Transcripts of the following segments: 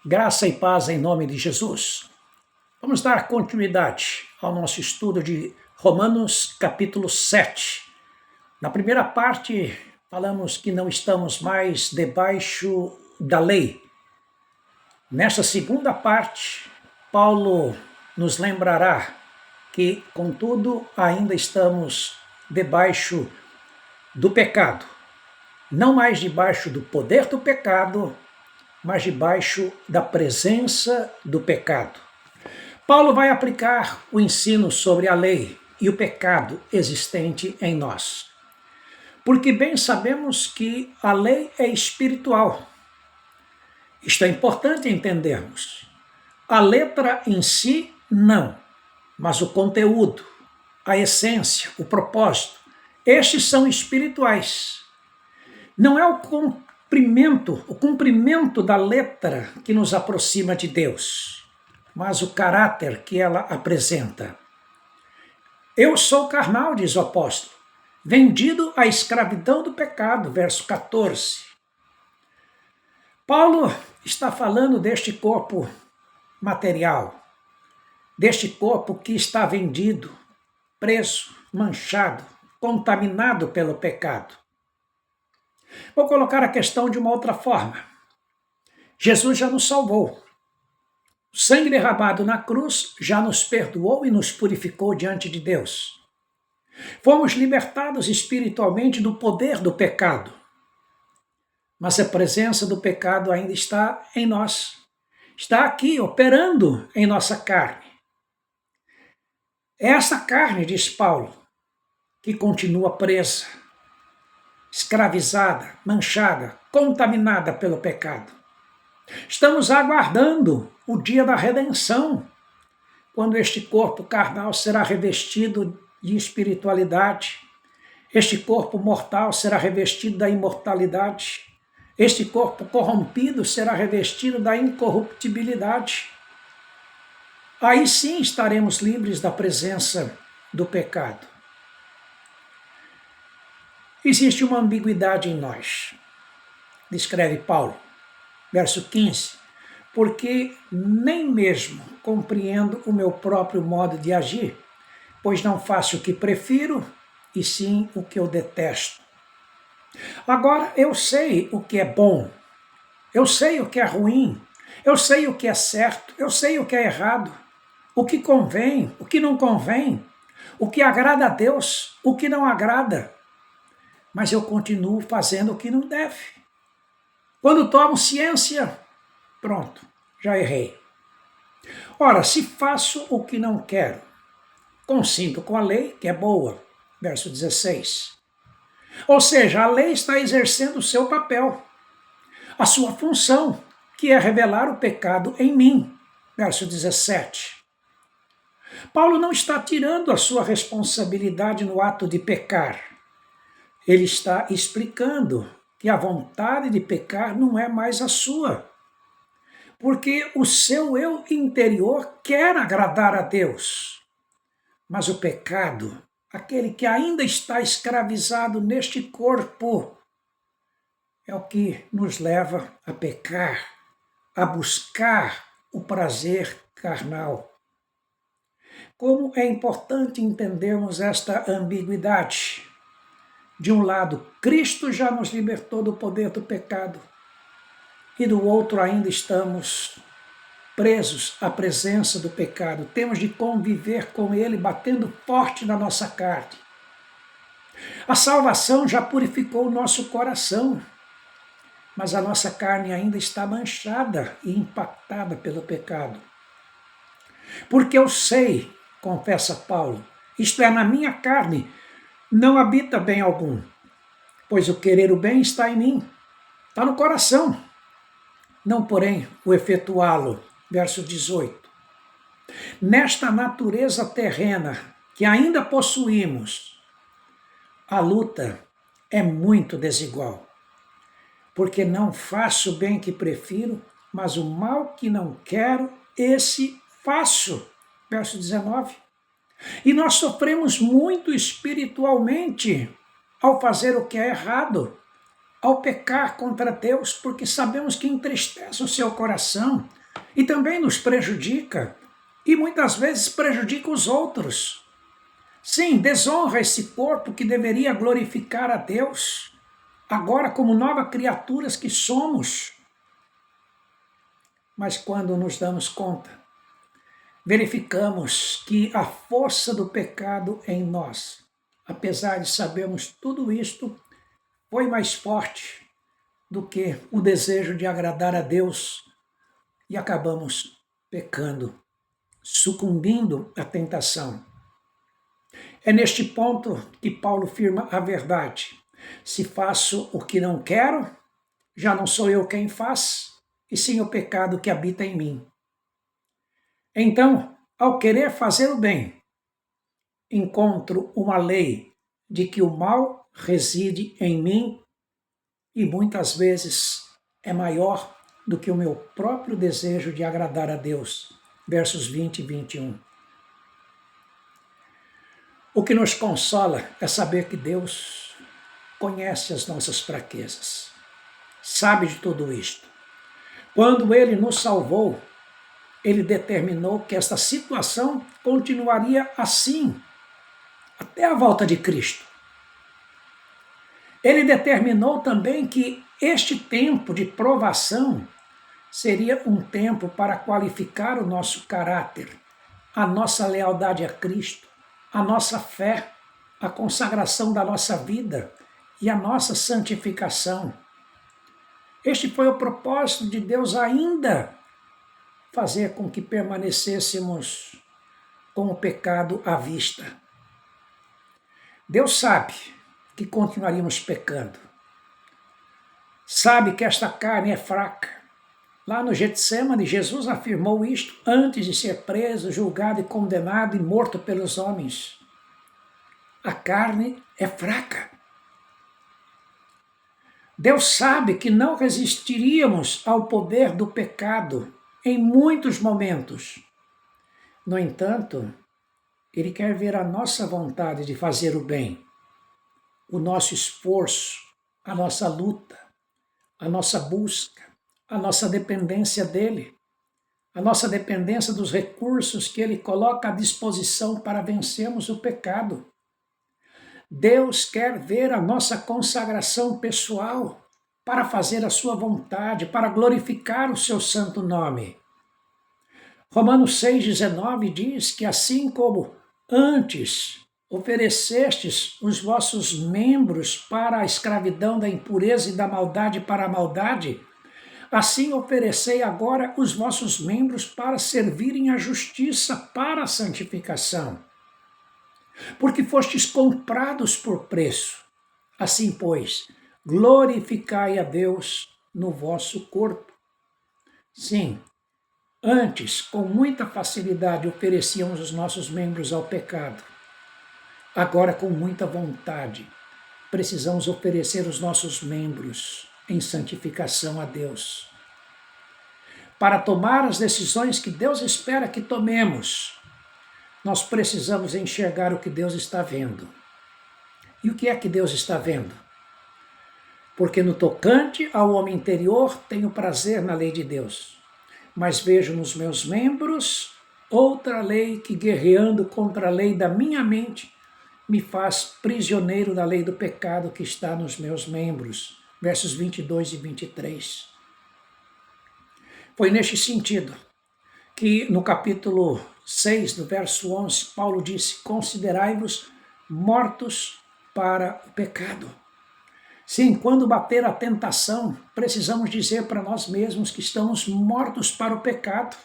Graça e paz em nome de Jesus. Vamos dar continuidade ao nosso estudo de Romanos capítulo 7. Na primeira parte, falamos que não estamos mais debaixo da lei. Nesta segunda parte, Paulo nos lembrará que, contudo, ainda estamos debaixo do pecado. Não mais debaixo do poder do pecado, mas debaixo da presença do pecado. Paulo vai aplicar o ensino sobre a lei e o pecado existente em nós. Porque bem sabemos que a lei é espiritual. Isto é importante entendermos. A letra em si, não, mas o conteúdo, a essência, o propósito, estes são espirituais. Não é o cumprimento da letra que nos aproxima de Deus, mas o caráter que ela apresenta. Eu sou carnal, diz o apóstolo, vendido à escravidão do pecado, verso 14. Paulo está falando deste corpo material, deste corpo que está vendido, preso, manchado, contaminado pelo pecado. Vou colocar a questão de uma outra forma. Jesus já nos salvou. O sangue derramado na cruz já nos perdoou e nos purificou diante de Deus. Fomos libertados espiritualmente do poder do pecado. Mas a presença do pecado ainda está em nós. Está aqui, operando em nossa carne. É essa carne, diz Paulo, que continua presa, escravizada, manchada, contaminada pelo pecado. Estamos aguardando o dia da redenção, quando este corpo carnal será revestido de espiritualidade, este corpo mortal será revestido da imortalidade, este corpo corrompido será revestido da incorruptibilidade. Aí sim estaremos livres da presença do pecado. Existe uma ambiguidade em nós, descreve Paulo, verso 15, porque nem mesmo compreendo o meu próprio modo de agir, pois não faço o que prefiro, e sim o que eu detesto. Agora eu sei o que é bom, eu sei o que é ruim, eu sei o que é certo, eu sei o que é errado, o que convém, o que não convém, o que agrada a Deus, o que não agrada. Mas eu continuo fazendo o que não deve. Quando tomo ciência, pronto, já errei. Ora, se faço o que não quero, consinto com a lei, que é boa, verso 16. Ou seja, a lei está exercendo o seu papel, a sua função, que é revelar o pecado em mim, verso 17. Paulo não está tirando a sua responsabilidade no ato de pecar. Ele está explicando que a vontade de pecar não é mais a sua, porque o seu eu interior quer agradar a Deus. Mas o pecado, aquele que ainda está escravizado neste corpo, é o que nos leva a pecar, a buscar o prazer carnal. Como é importante entendermos esta ambiguidade. De um lado, Cristo já nos libertou do poder do pecado, e do outro ainda estamos presos à presença do pecado. Temos de conviver com ele, batendo forte na nossa carne. A salvação já purificou o nosso coração, mas a nossa carne ainda está manchada e impactada pelo pecado. Porque eu sei, confessa Paulo, isto é, na minha carne, não habita bem algum, pois o querer o bem está em mim, está no coração, não porém o efetuá-lo, verso 18. Nesta natureza terrena que ainda possuímos, a luta é muito desigual, porque não faço o bem que prefiro, mas o mal que não quero, esse faço, verso 19. E nós sofremos muito espiritualmente ao fazer o que é errado, ao pecar contra Deus, porque sabemos que entristece o seu coração e também nos prejudica, e muitas vezes prejudica os outros. Sim, desonra esse corpo que deveria glorificar a Deus, agora como novas criaturas que somos. Mas quando nos damos conta, verificamos que a força do pecado em nós, apesar de sabermos tudo isto, foi mais forte do que o desejo de agradar a Deus e acabamos pecando, sucumbindo à tentação. É neste ponto que Paulo afirma a verdade. Se faço o que não quero, já não sou eu quem faz, e sim o pecado que habita em mim. Então, ao querer fazer o bem, encontro uma lei de que o mal reside em mim e muitas vezes é maior do que o meu próprio desejo de agradar a Deus. Versos 20 e 21. O que nos consola é saber que Deus conhece as nossas fraquezas, sabe de tudo isto. Quando Ele nos salvou, Ele determinou que esta situação continuaria assim até a volta de Cristo. Ele determinou também que este tempo de provação seria um tempo para qualificar o nosso caráter, a nossa lealdade a Cristo, a nossa fé, a consagração da nossa vida e a nossa santificação. Este foi o propósito de Deus ainda fazer com que permanecêssemos com o pecado à vista. Deus sabe que continuaríamos pecando. Sabe que esta carne é fraca. Lá no Getsêmani, Jesus afirmou isto antes de ser preso, julgado e condenado e morto pelos homens. A carne é fraca. Deus sabe que não resistiríamos ao poder do pecado em muitos momentos. No entanto, Ele quer ver a nossa vontade de fazer o bem, o nosso esforço, a nossa luta, a nossa busca, a nossa dependência dEle, a nossa dependência dos recursos que Ele coloca à disposição para vencermos o pecado. Deus quer ver a nossa consagração pessoal para fazer a sua vontade, para glorificar o seu santo nome. Romanos 6,19 diz que assim como antes oferecestes os vossos membros para a escravidão da impureza e da maldade para a maldade, assim oferecei agora os vossos membros para servirem à justiça para a santificação. Porque fostes comprados por preço. Assim, pois, glorificai a Deus no vosso corpo. Sim, antes, com muita facilidade, oferecíamos os nossos membros ao pecado. Agora, com muita vontade, precisamos oferecer os nossos membros em santificação a Deus. Para tomar as decisões que Deus espera que tomemos, nós precisamos enxergar o que Deus está vendo. E o que é que Deus está vendo? Porque no tocante ao homem interior, tenho prazer na lei de Deus, mas vejo nos meus membros outra lei que, guerreando contra a lei da minha mente, me faz prisioneiro da lei do pecado que está nos meus membros. Versos 22 e 23. Foi neste sentido que no capítulo 6, do verso 11, Paulo disse: considerai-vos mortos para o pecado. Sim, quando bater a tentação, precisamos dizer para nós mesmos que estamos mortos para o pecado.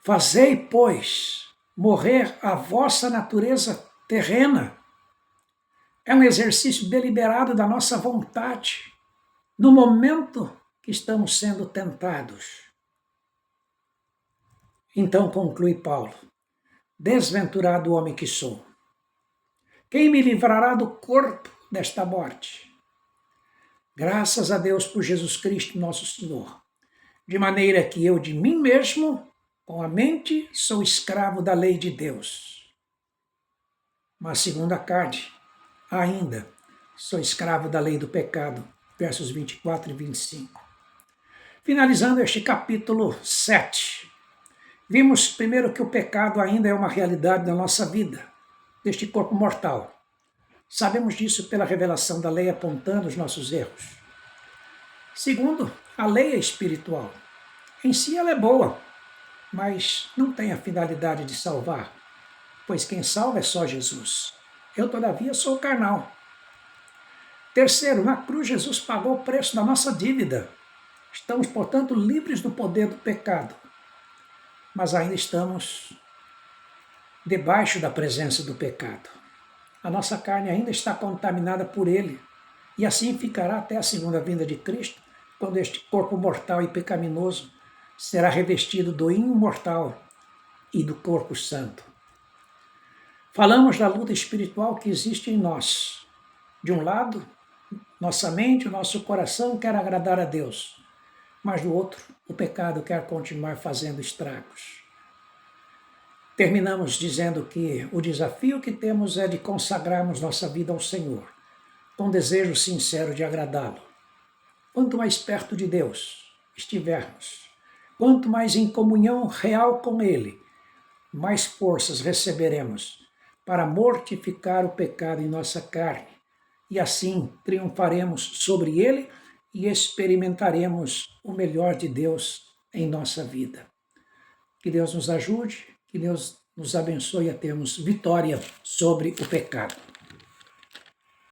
Fazei, pois, morrer a vossa natureza terrena. É um exercício deliberado da nossa vontade, no momento que estamos sendo tentados. Então conclui Paulo: desventurado o homem que sou. Quem me livrará do corpo desta morte? Graças a Deus por Jesus Cristo, nosso Senhor. De maneira que eu de mim mesmo, com a mente, sou escravo da lei de Deus. Mas segundo a carne, ainda sou escravo da lei do pecado, versos 24 e 25. Finalizando este capítulo 7, vimos primeiro que o pecado ainda é uma realidade na nossa vida, deste corpo mortal. Sabemos disso pela revelação da lei apontando os nossos erros. Segundo, a lei é espiritual. Em si ela é boa, mas não tem a finalidade de salvar, pois quem salva é só Jesus. Eu, todavia, sou carnal. Terceiro, na cruz Jesus pagou o preço da nossa dívida. Estamos, portanto, livres do poder do pecado, mas ainda estamos debaixo da presença do pecado. A nossa carne ainda está contaminada por ele, e assim ficará até a segunda vinda de Cristo, quando este corpo mortal e pecaminoso será revestido do imortal e do corpo santo. Falamos da luta espiritual que existe em nós. De um lado, nossa mente, o nosso coração quer agradar a Deus, mas do outro, o pecado quer continuar fazendo estragos. Terminamos dizendo que o desafio que temos é de consagrarmos nossa vida ao Senhor, com desejo sincero de agradá-lo. Quanto mais perto de Deus estivermos, quanto mais em comunhão real com Ele, mais forças receberemos para mortificar o pecado em nossa carne, e assim triunfaremos sobre ele e experimentaremos o melhor de Deus em nossa vida. Que Deus nos ajude, que Deus nos abençoe a termos vitória sobre o pecado.